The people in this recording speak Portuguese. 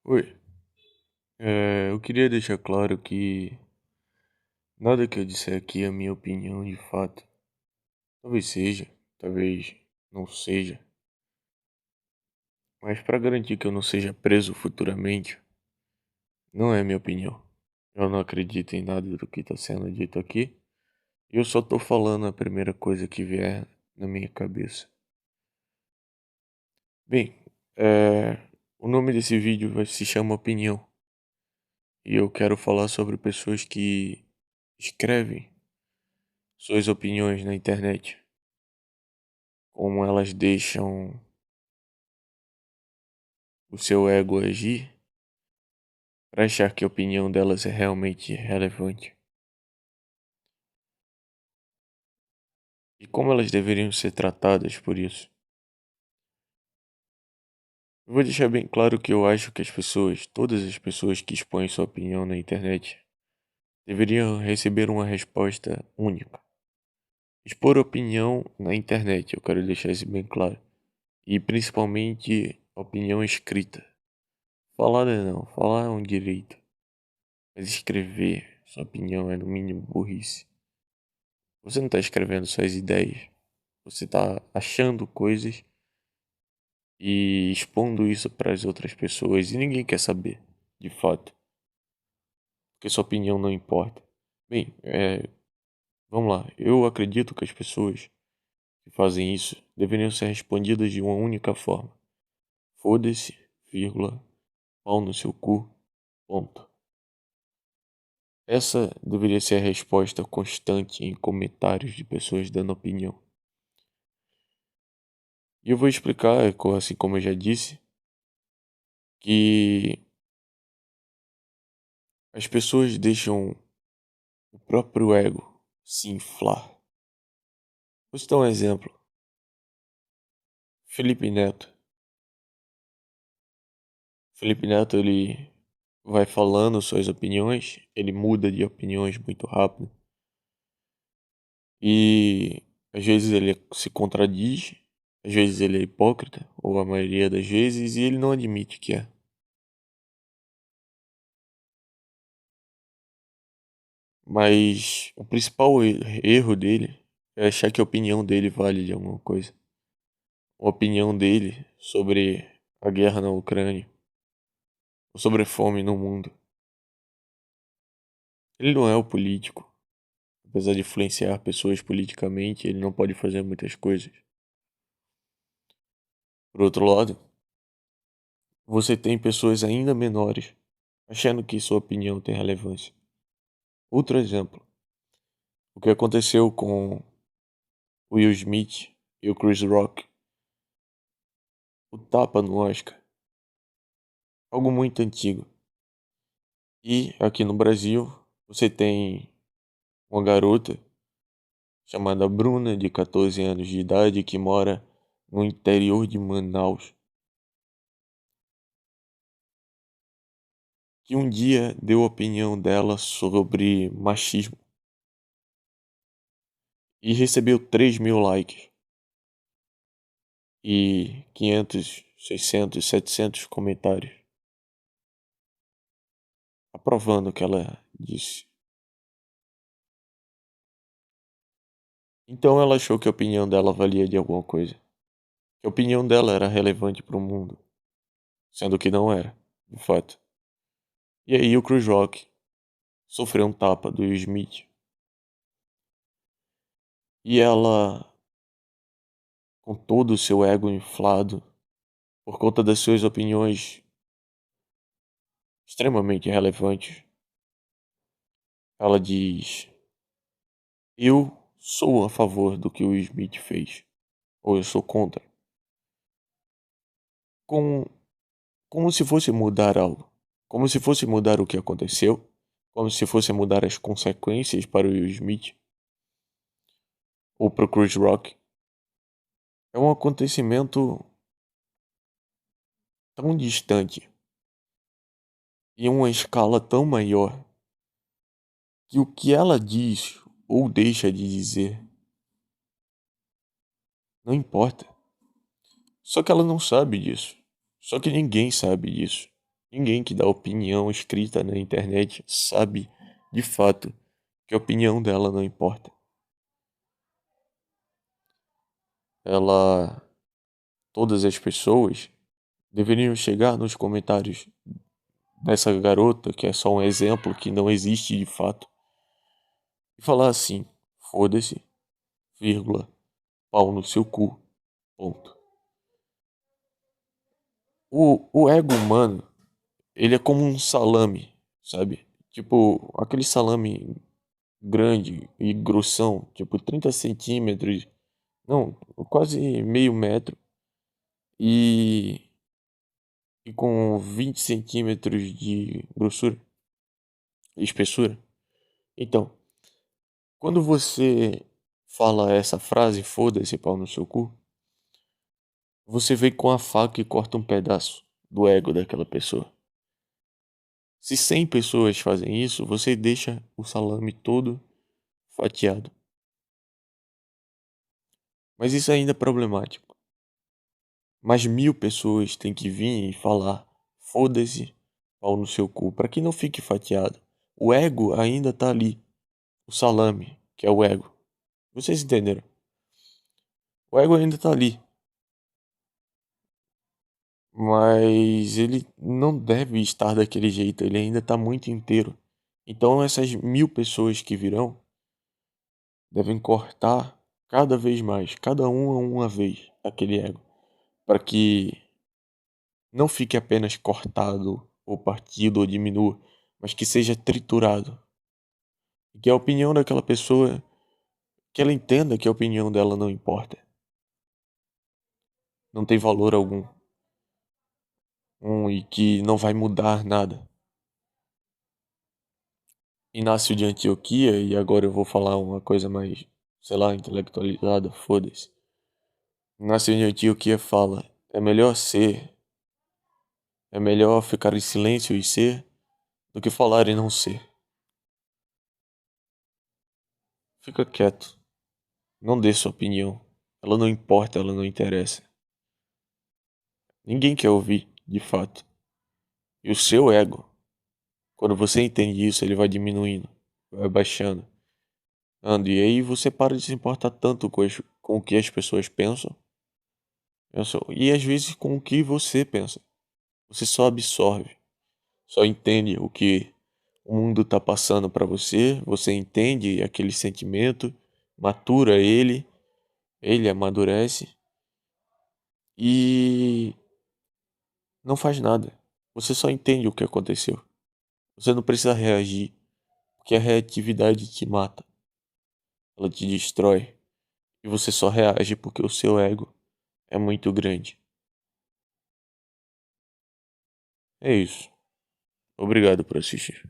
Oi, eu queria deixar claro que nada que eu disser aqui é a minha opinião de fato. Talvez seja, talvez não seja, mas para garantir que eu não seja preso futuramente, não é minha opinião. Eu não acredito em nada do que está sendo dito aqui. Eu só tô falando a primeira coisa que vier na minha cabeça. Bem, o nome desse vídeo se chama Opinião. E eu quero falar sobre pessoas que escrevem suas opiniões na internet. Como elas deixam o seu ego agir para achar que a opinião delas é realmente relevante. E como elas deveriam ser tratadas por isso. Eu vou deixar bem claro que eu acho que as pessoas, todas as pessoas que expõem sua opinião na internet, deveriam receber uma resposta única. Expor opinião na internet, eu quero deixar isso bem claro. E principalmente opinião escrita. Falada não, falar é um direito. Mas escrever sua opinião é no mínimo burrice. Você não está escrevendo suas ideias. Você está achando coisas e expondo isso para as outras pessoas e ninguém quer saber, de fato, porque sua opinião não importa. Bem, vamos lá. Eu acredito que as pessoas que fazem isso deveriam ser respondidas de uma única forma. Foda-se, vírgula, pau no seu cu, ponto. Essa deveria ser a resposta constante em comentários de pessoas dando opinião. E eu vou explicar, assim como eu já disse, que as pessoas deixam o próprio ego se inflar. Vou citar um exemplo. Felipe Neto. Felipe Neto, ele vai falando suas opiniões, ele muda de opiniões muito rápido. E às vezes ele se contradiz, às vezes ele é hipócrita, ou a maioria das vezes, e ele não admite que é. Mas o principal erro dele é achar que a opinião dele vale de alguma coisa. A opinião dele sobre a guerra na Ucrânia, ou sobre a fome no mundo. Ele não é o político. Apesar de influenciar pessoas politicamente, ele não pode fazer muitas coisas. Por outro lado, você tem pessoas ainda menores achando que sua opinião tem relevância. Outro exemplo, o que aconteceu com o Will Smith e o Chris Rock, o tapa no Oscar, algo muito antigo. E aqui no Brasil, você tem uma garota chamada Bruna, de 14 anos de idade, que mora no interior de Manaus, que um dia deu a opinião dela sobre machismo e recebeu 3.000 likes e 500, 600, 700 comentários aprovando o que ela disse. Então ela achou que a opinião dela valia de alguma coisa, que a opinião dela era relevante para o mundo, sendo que não era, de fato. E aí o Chris Rock sofreu um tapa do Will Smith e ela, com todo o seu ego inflado, por conta das suas opiniões extremamente relevantes, ela diz: eu sou a favor do que o Smith fez, ou eu sou contra. Com, como se fosse mudar algo. Como se fosse mudar o que aconteceu. Como se fosse mudar as consequências para o Will Smith. Ou para o Chris Rock. É um acontecimento tão distante. Em uma escala tão maior. Que o que ela diz ou deixa de dizer não importa. Só que ela não sabe disso. Só que ninguém sabe disso. Ninguém que dá opinião escrita na internet sabe, de fato, que a opinião dela não importa. Ela, todas as pessoas deveriam chegar nos comentários dessa garota, que é só um exemplo, que não existe de fato, e falar assim: foda-se, vírgula, pau no seu cu, ponto. O ego humano, ele é como um salame, sabe? Tipo, aquele salame grande e grossão, tipo 30 centímetros, não, quase meio metro, e, e com 20 centímetros de grossura e espessura. Então, quando você fala essa frase, foda-se, pau no seu cu, você vem com a faca e corta um pedaço do ego daquela pessoa. Se 100 pessoas fazem isso, você deixa o salame todo fatiado. Mas isso ainda é problemático. Mas 1000 pessoas têm que vir e falar: foda-se, pau no seu cu, para que não fique fatiado. O ego ainda tá ali. O salame, que é o ego. Vocês entenderam? O ego ainda tá ali. Mas ele não deve estar daquele jeito. Ele ainda tá muito inteiro. Então essas 1000 pessoas que virão devem cortar cada vez mais, cada uma vez, aquele ego, para que não fique apenas cortado, ou partido, ou diminua, mas que seja triturado. E que a opinião daquela pessoa, que ela entenda que a opinião dela não importa, não tem valor algum, e que não vai mudar nada. Inácio de Antioquia, e agora eu vou falar uma coisa mais, sei lá, intelectualizada, foda-se. Inácio de Antioquia fala: é melhor ficar em silêncio e ser do que falar e não ser. Fica quieto, não dê sua opinião. Ela não importa, ela não interessa. Ninguém quer ouvir, de fato. E o seu ego, quando você entende isso, ele vai diminuindo, vai baixando. E aí você para de se importar tanto com o que as pessoas pensam, e às vezes com o que você pensa. Você só absorve, só entende o que o mundo está passando para você, você entende aquele sentimento, matura ele amadurece e não faz nada. Você só entende o que aconteceu. Você não precisa reagir, porque a reatividade te mata, ela te destrói. E você só reage porque o seu ego é muito grande. É isso. Obrigado por assistir.